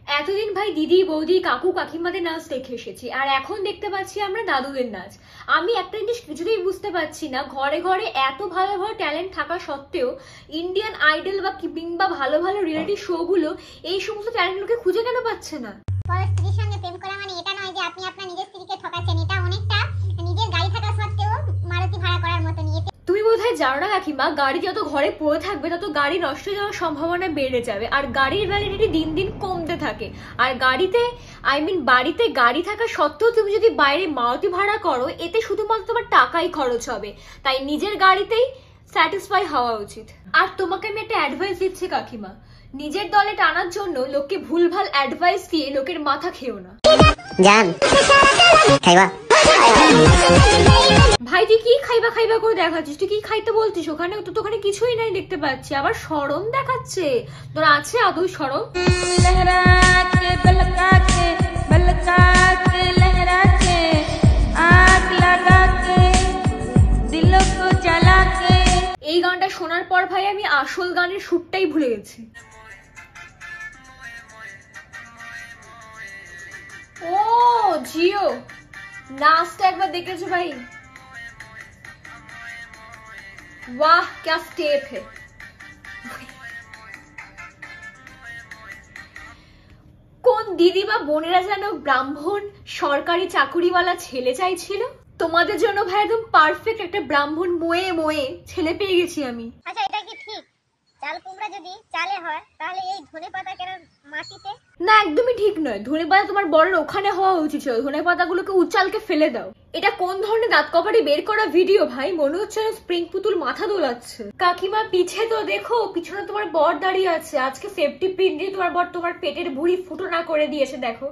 এতদিন ভাই দিদি বৌদি কাকু কাকিমাদের নাচ দেখে এসেছি, আর এখন দেখতে পাচ্ছি আমরা দাদুদের নাচ। আমি একটা জিনিস কিছুতেই বুঝতে পারছি না, ঘরে ঘরে এত ভালো ভালো ট্যালেন্ট থাকা সত্ত্বেও ইন্ডিয়ান আইডল বা কিংবা ভালো ভালো রিয়েলিটি শো গুলো এই সমস্ত ট্যালেন্টগুলোকে খুঁজে কেন পাচ্ছে না? স্ত্রীর সঙ্গে প্রেম করা মানে এটা নয় যে আপনি আপনার নিজের স্ত্রীকে ঠকাচ্ছেন। এটা অনেকটা নিজের গাড়ি থাকা সত্ত্বেও মারুতি ভাড়া করার মতো নিয়ে। তুমি বোধহয় জানো না কাকিমা, গাড়ি যত ঘরে পড়ে থাকবে তত গাড়ি নষ্ট হয়ে যাওয়ার সম্ভাবনা বেড়ে যাবে, আর গাড়ির ভ্যালিডিটি দিন দিন কমতে থাকে। আর বাড়িতে গাড়ি থাকা সত্ত্বেও তুমি যদি বাইরে মারুতি ভাড়া করো, এতে শুধুমাত্র তোমার টাকাই খরচ হবে। তাই নিজের গাড়িতেই স্যাটিসফাই হওয়া উচিত। আর তোমাকে আমি একটা অ্যাডভাইস দিচ্ছি কাকিমা, নিজের দলে টানার জন্য লোককে ভুলভাল অ্যাডভাইস দিয়ে লোকের মাথা খেও না। ভাই তুই কি খাইবা খাইবা করে দেখাচ্ছিস? তুই কি খাইতে বলছিস? ওখানে তো ওখানে কিছুই নাই দেখতে পাচ্ছি, আবার শরম দেখাচ্ছে। তোর আছে আদৌ শরম? এই গানটা শোনার পর ভাই আমি আসল গানের সুরটাই ভুলে গেছি। ও জিও নাচটা একবার দেখেছো ভাই? वाह क्या स्टेप है। কোন দিদি বা বোনেরা যেন ব্রাহ্মণ সরকারি চাকুরিওয়ালা ছেলে চাইছিল, তোমাদের জন্য ভাই একদম পারফেক্ট একটা ব্রাহ্মণ মোয়ে মোয়ে ছেলে পেয়ে গেছি আমি। আচ্ছা এটা কি ঠিক? চাল কুমড়া যদি চালে হয় তাহলে এই ধনেপাতা কেন মাটিতে? না একদমই ঠিক নয়, ধনেপাতা তোমার বরের ওখানে হওয়া উচিত ছিল। ধনেপাতাগুলোকে উচালকে ফেলে দাও। এটা কোন ধরনের দাঁত কপাটি বের করা ভিডিও ভাই? মনে হচ্ছে স্প্রিং পুতুল মাথা দোলাচ্ছে। কাকিমা পিছে তো দেখো, পিছনে তোমার বর দাঁড়িয়ে আছে। আজকে সেফটি পিন দিয়ে তোমার বর তোমার পেটের ভুঁড়ি ফুটো না করে দিয়েছে দেখো।